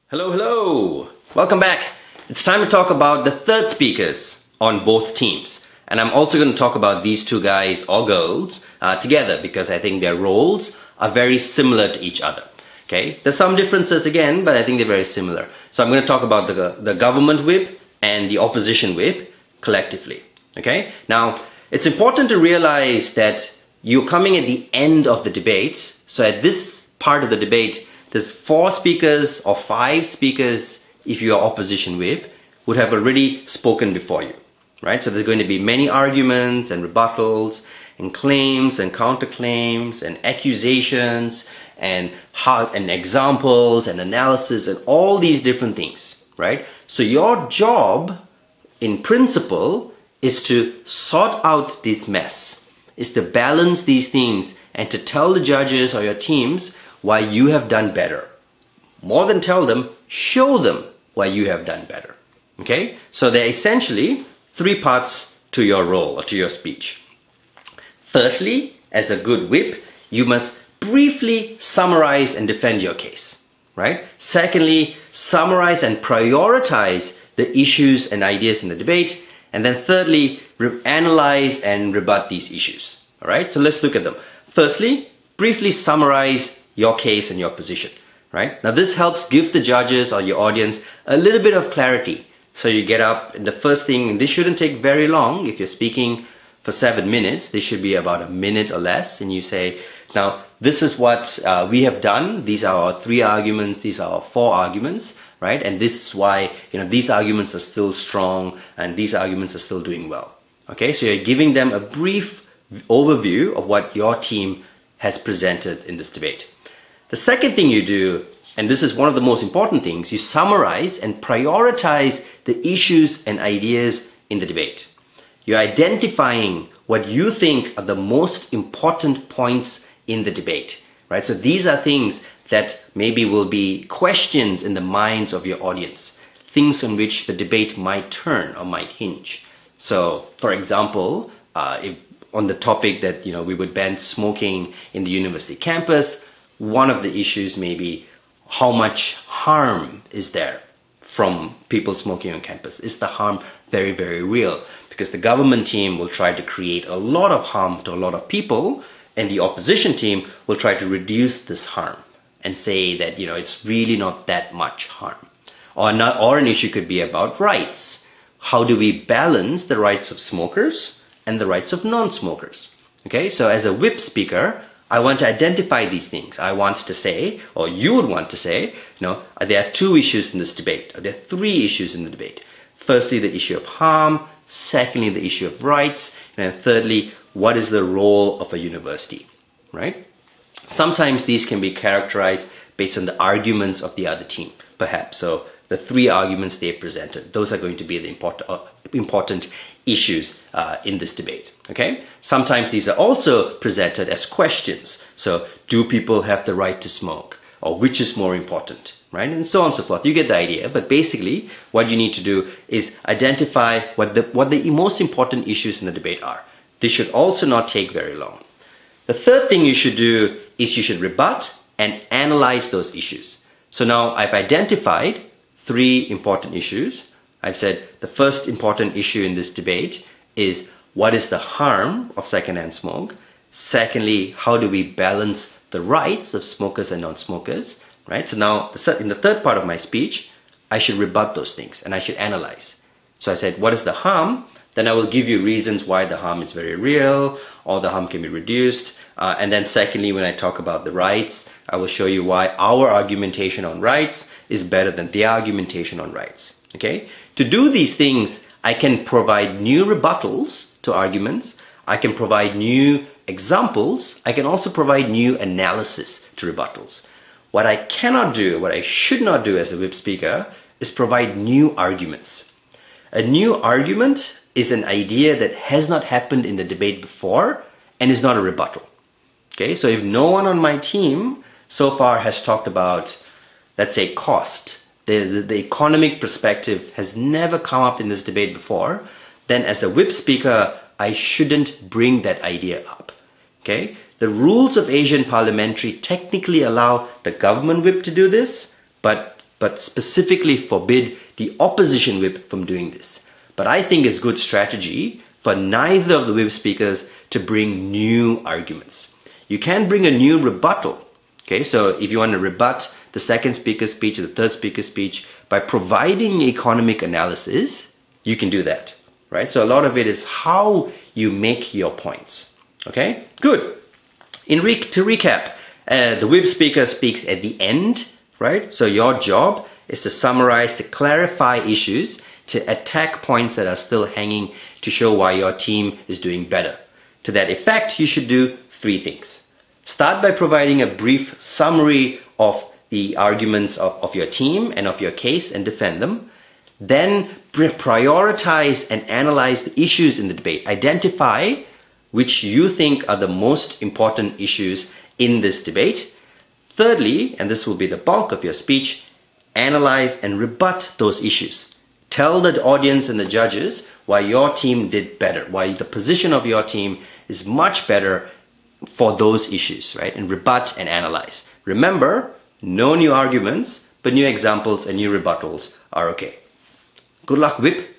Hello, hello! Welcome back. It's time to talk about the third speakers on both teams. And I'm also going to talk about these two guys or girls together because I think their roles are very similar to each other. Okay, there's some differences again, but I think they're very similar. So I'm going to talk about the government whip and the opposition whip collectively. Okay, now it's important to realize that you're coming at the end of the debate. So at this part of the debate, there's 4 speakers or 5 speakers, if you are opposition whip, would have already spoken before you, right? So there's going to be many arguments and rebuttals and claims and counterclaims and accusations and examples and analysis and all these different things, right? So your job, in principle, is to sort out this mess, is to balance these things and to tell the judges or your teams why you have done better. More than tell them, show them why you have done better. Okay? So there are essentially 3 parts to your role or to your speech. Firstly, as a good whip, you must briefly summarize and defend your case, right? Secondly, summarize and prioritize the issues and ideas in the debate. And then thirdly, analyze and rebut these issues. All right? So let's look at them. Firstly, briefly summarize your case and your position, right? Now this helps give the judges or your audience a little bit of clarity. So you get up and the first thing, and this shouldn't take very long. If you're speaking for 7 minutes, this should be about a minute or less. And you say, now this is what we have done. These are our 3 arguments. These are our 4 arguments, right? And this is why, these arguments are still strong and these arguments are still doing well. Okay, so you're giving them a brief overview of what your team has presented in this debate. The second thing you do, and this is one of the most important things, you summarize and prioritize the issues and ideas in the debate. You're identifying what you think are the most important points in the debate, right? So these are things that maybe will be questions in the minds of your audience, things on which the debate might turn or might hinge. So, for example, if on the topic that we would ban smoking in the university campus, one of the issues may be how much harm is there from people smoking on campus. Is the harm very, very real? Because the government team will try to create a lot of harm to a lot of people, and the opposition team will try to reduce this harm and say that it's really not that much harm. Or an issue could be about rights. How do we balance the rights of smokers and the rights of non-smokers? Okay, so as a whip speaker, I want to identify these things. I want to say, or you would want to say, there are 2 issues in this debate, or there are 3 issues in the debate. Firstly, the issue of harm. Secondly, the issue of rights. And then thirdly, what is the role of a university, right? Sometimes these can be characterized based on the arguments of the other team, perhaps. So the 3 arguments they presented, those are going to be the important issues in this debate. Okay? Sometimes these are also presented as questions. So, do people have the right to smoke? Or which is more important? Right? And so on and so forth. You get the idea. But basically, what you need to do is identify what the most important issues in the debate are. This should also not take very long. The third thing you should do is you should rebut and analyze those issues. So now I've identified 3 important issues. I've said the first important issue in this debate is what is the harm of secondhand smoke? Secondly, how do we balance the rights of smokers and non-smokers? Right? So now in the third part of my speech, I should rebut those things and I should analyze. So I said, what is the harm? Then I will give you reasons why the harm is very real or the harm can be reduced. And then secondly, when I talk about the rights, I will show you why our argumentation on rights is better than their argumentation on rights. Okay? To do these things, I can provide new rebuttals to arguments. I can provide new examples. I can also provide new analysis to rebuttals. What I cannot do, what I should not do as a whip speaker, is provide new arguments. A new argument is an idea that has not happened in the debate before and is not a rebuttal. Okay? So if no one on my team so far has talked about, let's say, cost, the economic perspective has never come up in this debate before, then as a whip speaker, I shouldn't bring that idea up. Okay? The rules of Asian parliamentary technically allow the government whip to do this, but but specifically forbid the opposition whip from doing this. But I think it's good strategy for neither of the whip speakers to bring new arguments. You can bring a new rebuttal. Okay, so if you want to rebut the second speaker's speech or the third speaker's speech by providing economic analysis, you can do that, right? So a lot of it is how you make your points. Okay, good. To recap, the whip speaker speaks at the end, right? So your job is to summarize, to clarify issues, to attack points that are still hanging, to show why your team is doing better. To that effect, you should do 3 things. Start by providing a brief summary of the arguments of your team and of your case and defend them. Then prioritize and analyze the issues in the debate. Identify which you think are the most important issues in this debate. Thirdly, and this will be the bulk of your speech, analyze and rebut those issues. Tell the audience and the judges why your team did better, why the position of your team is much better for those issues, right? And rebut and analyze. Remember, no new arguments, but new examples and new rebuttals are okay. Good luck, whip.